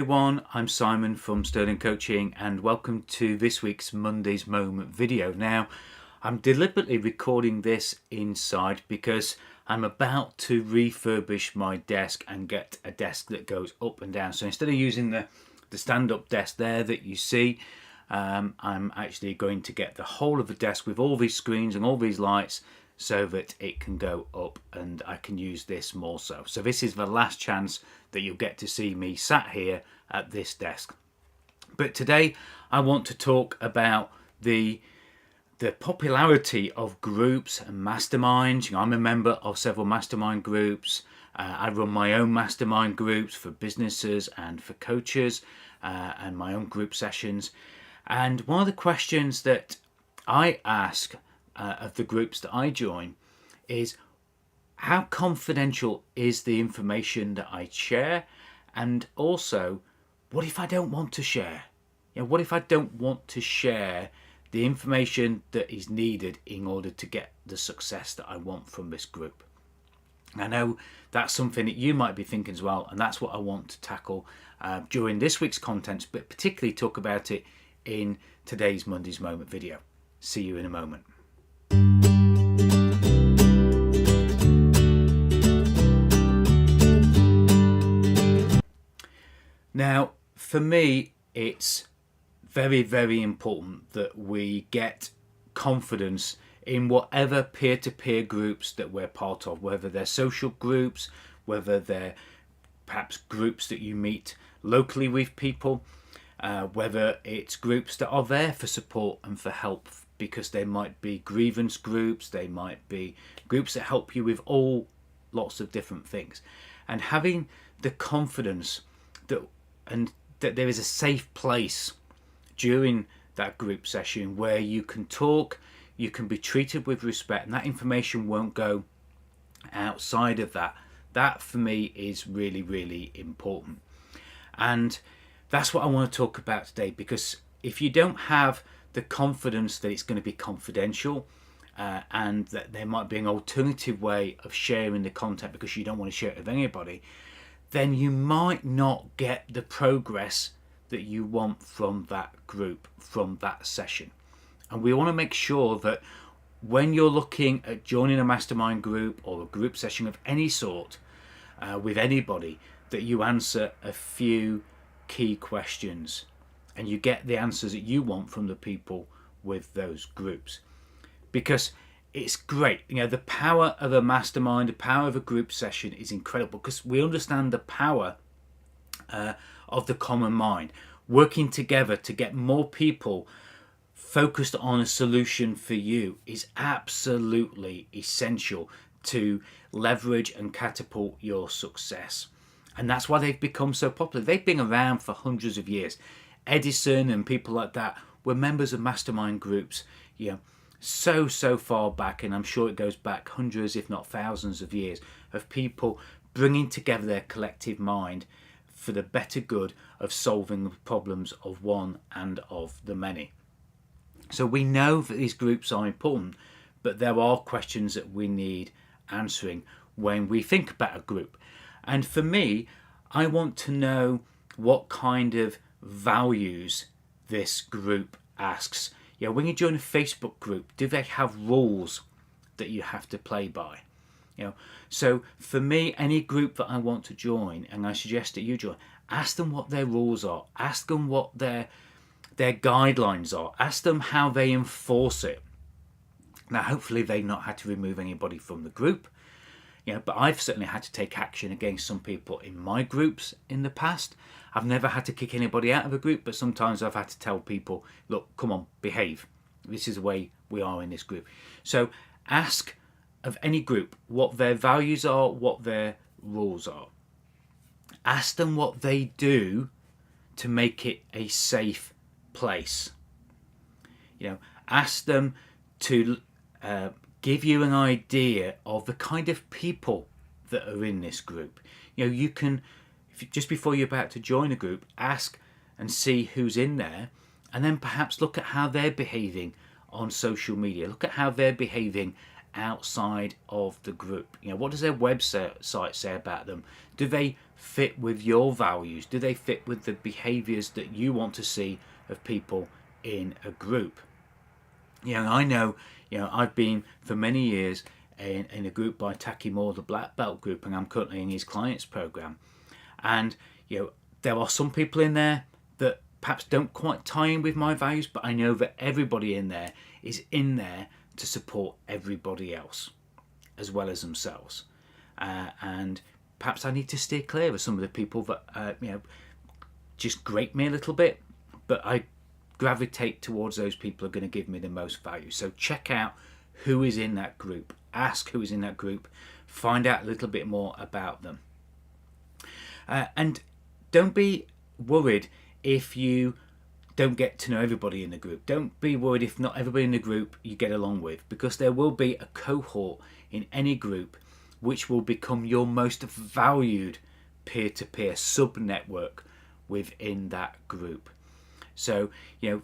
Everyone, I'm Simon from Sterling Coaching and welcome to this week's Monday's Moment video. Now, I'm deliberately recording this inside because I'm about to refurbish my desk and get a desk that goes up and down. So instead of using the stand-up desk there that you see, I'm actually going to get the whole of the desk with all these screens and all these lights so that it can go up and I can use this more so. So this is the last chance that you'll get to see me sat here at this desk. But today I want to talk about the popularity of groups and masterminds. You know, I'm a member of several mastermind groups. I run my own mastermind groups for businesses and for coaches and my own group sessions. And one of the questions that I ask of the groups that I join is, how confidential is the information that I share? And also, what if I don't want to share? You know, what if I don't want to share the information that is needed in order to get the success that I want from this group? I know that's something that you might be thinking as well, and that's what I want to tackle during this week's content, but particularly talk about it in today's Monday's Moment video. See you in a moment. Now, for me, it's very, very important that we get confidence in whatever peer-to-peer groups that we're part of, whether they're social groups, whether they're perhaps groups that you meet locally with people, whether it's groups that are there for support and for help, because they might be grievance groups, they might be groups that help you with all lots of different things. And having the confidence that there is a safe place during that group session where you can talk, you can be treated with respect, and that information won't go outside of that. That for me is really, really important. And that's what I want to talk about today, because if you don't have the confidence that it's going to be confidential and that there might be an alternative way of sharing the content because you don't want to share it with anybody, then you might not get the progress that you want from that group, from that session. And we want to make sure that when you're looking at joining a mastermind group or a group session of any sort with anybody, that you answer a few key questions and you get the answers that you want from the people with those groups. Because it's great, you know, the power of a mastermind, the power of a group session is incredible, because we understand the power of the common mind, working together to get more people focused on a solution for you is absolutely essential to leverage and catapult your success. And that's why they've become so popular. They've been around for hundreds of years. Edison and people like that were members of mastermind groups, you know, so far back, and I'm sure it goes back hundreds if not thousands of years, of people bringing together their collective mind for the better good of solving the problems of one and of the many. So we know that these groups are important, but there are questions that we need answering when we think about a group. And for me, I want to know what kind of values this group asks. You know, when you join a Facebook group, do they have rules that you have to play by? You know, so for me, any group that I want to join, and I suggest that you join, ask them what their rules are, ask them what their guidelines are, ask them how they enforce it. Now, hopefully they've not had to remove anybody from the group, you know, but I've certainly had to take action against some people in my groups in the past. I've never had to kick anybody out of a group, but sometimes I've had to tell people, look, come on, behave. This is the way we are in this group. So ask of any group what their values are, what their rules are. Ask them what they do to make it a safe place. You know, ask them to give you an idea of the kind of people that are in this group. You know, you can, just before you're about to join a group, ask and see who's in there, and then perhaps look at how they're behaving on social media. Look at how they're behaving outside of the group? What does their website say about them? Do they fit with your values? Do they fit with the behaviours that you want to see of people in a group? I know, I've been for many years in a group by Taki Moore, the Black Belt group, and I'm currently in his clients program. And there are some people in there that perhaps don't quite tie in with my values, but I know that everybody in there is in there to support everybody else as well as themselves. And perhaps I need to steer clear of some of the people that just grate me a little bit, but I gravitate towards those people who are going to give me the most value. So check out who is in that group, ask who is in that group, find out a little bit more about them. And don't be worried if you don't get to know everybody in the group. Don't be worried if not everybody in the group you get along with, because there will be a cohort in any group which will become your most valued peer-to-peer sub-network within that group. So,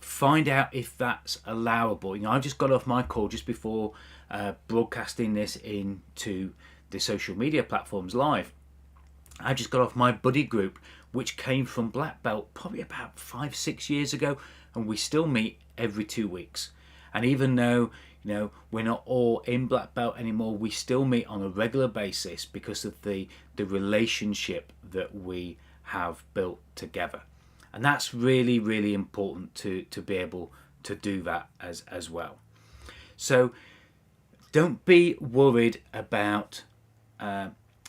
find out if that's allowable. I just got off my call just before broadcasting this into the social media platforms live. I just got off my buddy group, which came from Black Belt probably about 5-6 years ago, and we still meet every 2 weeks. And even though we're not all in Black Belt anymore, we still meet on a regular basis because of the relationship that we have built together. And that's really, really important to be able to do that as well. So don't be worried about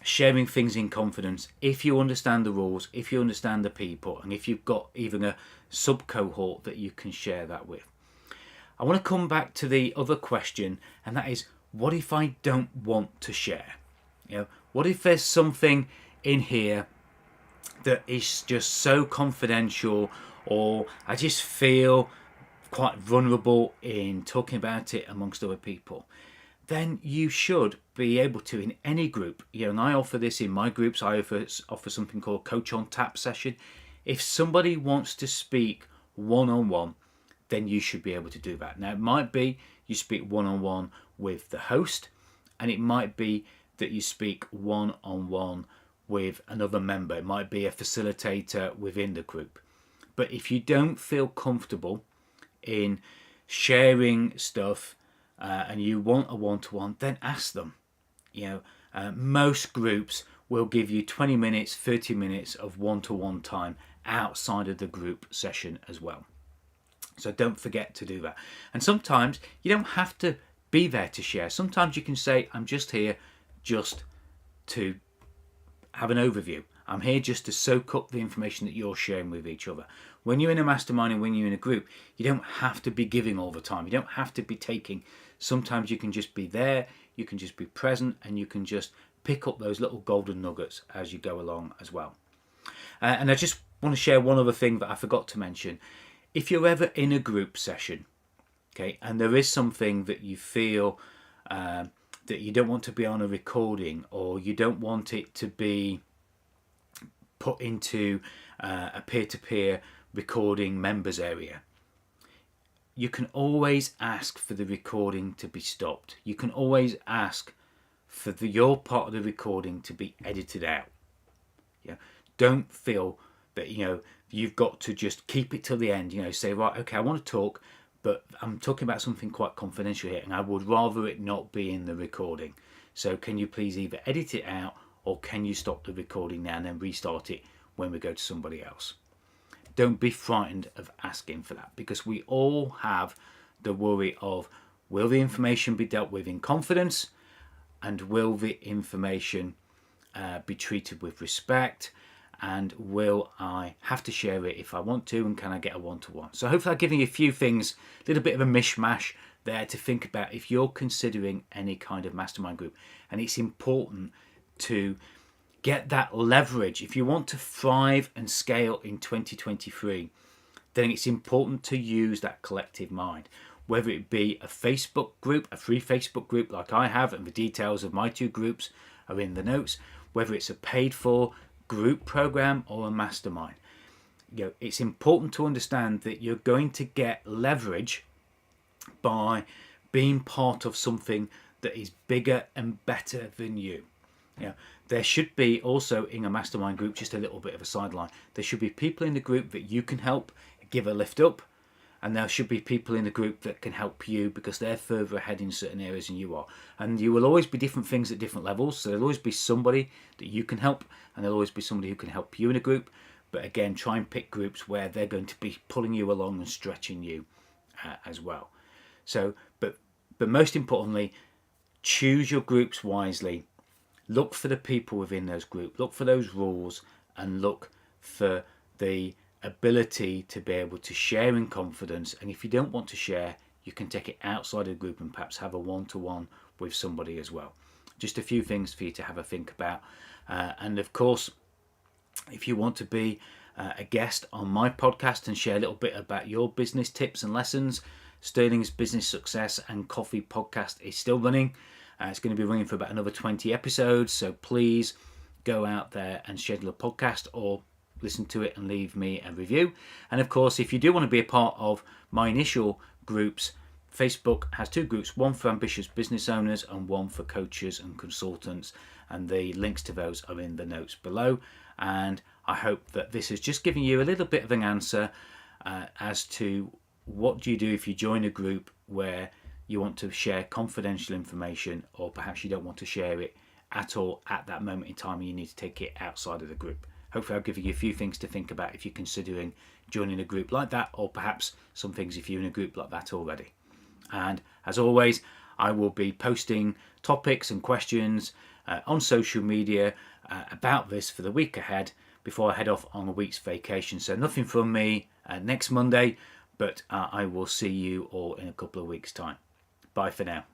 sharing things in confidence if you understand the rules, if you understand the people, and if you've got even a sub-cohort that you can share that with. I want to come back to the other question, and that is, what if I don't want to share? What if there's something in here that is just so confidential, or I just feel quite vulnerable in talking about it amongst other people? Then you should be able to, in any group, and I offer this in my groups, I offer something called Coach on Tap session. If somebody wants to speak one-on-one, then you should be able to do that. Now, it might be you speak one-on-one with the host, and it might be that you speak one-on-one with another member. It might be a facilitator within the group. But if you don't feel comfortable in sharing stuff and you want a one-to-one, then ask them. Most groups will give you 20 minutes, 30 minutes of one-to-one time outside of the group session as well. So don't forget to do that. And sometimes you don't have to be there to share. Sometimes you can say, I'm just here just to have an overview. I'm here just to soak up the information that you're sharing with each other. When you're in a mastermind and when you're in a group, you don't have to be giving all the time. You don't have to be taking. Sometimes you can just be there, you can just be present, and you can just pick up those little golden nuggets as you go along as well. And I just want to share one other thing that I forgot to mention. If you're ever in a group session, okay, and there is something that you feel that you don't want to be on a recording, or you don't want it to be put into a peer-to-peer recording members area, you can always ask for the recording to be stopped. You can always ask for your part of the recording to be edited out. Don't feel that you've got to just keep it till the end. Say, right, okay, I want to talk, but I'm talking about something quite confidential here, and I would rather it not be in the recording. So can you please either edit it out, or can you stop the recording now and then restart it when we go to somebody else? Don't be frightened of asking for that, because we all have the worry of, will the information be dealt with in confidence, and will the information be treated with respect, and will I have to share it if I want to, and can I get a one-to-one? So hopefully I've given you a few things, a little bit of a mishmash there to think about if you're considering any kind of mastermind group. And it's important to get that leverage. If you want to thrive and scale in 2023, then it's important to use that collective mind. Whether it be a Facebook group, a free Facebook group like I have, and the details of my 2 groups are in the notes, whether it's a paid for group program or a mastermind. It's important to understand that you're going to get leverage by being part of something that is bigger and better than you. You know, there should be also in a mastermind group, just a little bit of a sideline, there should be people in the group that you can help give a lift up, and there should be people in the group that can help you because they're further ahead in certain areas than you are. And you will always be different things at different levels, so there'll always be somebody that you can help, and there'll always be somebody who can help you in a group. But again, try and pick groups where they're going to be pulling you along and stretching you as well. So, but most importantly, choose your groups wisely. Look for the people within those groups, look for those rules, and look for the ability to be able to share in confidence. And if you don't want to share, you can take it outside of the group and perhaps have a one-to-one with somebody as well. Just a few things for you to have a think about. And of course, if you want to be a guest on my podcast and share a little bit about your business tips and lessons, Sterling's Business Success and Coffee podcast is still running. It's going to be running for about another 20 episodes, so please go out there and schedule a podcast or listen to it and leave me a review. And of course, if you do want to be a part of my initial groups, Facebook has two groups, one for ambitious business owners and one for coaches and consultants, and the links to those are in the notes below. And I hope that this has just given you a little bit of an answer as to what do you do if you join a group where you want to share confidential information, or perhaps you don't want to share it at all at that moment in time and you need to take it outside of the group. Hopefully I've given you a few things to think about if you're considering joining a group like that, or perhaps some things if you're in a group like that already. And as always, I will be posting topics and questions on social media about this for the week ahead before I head off on a week's vacation. So nothing from me next Monday, but I will see you all in a couple of weeks' time. Bye for now.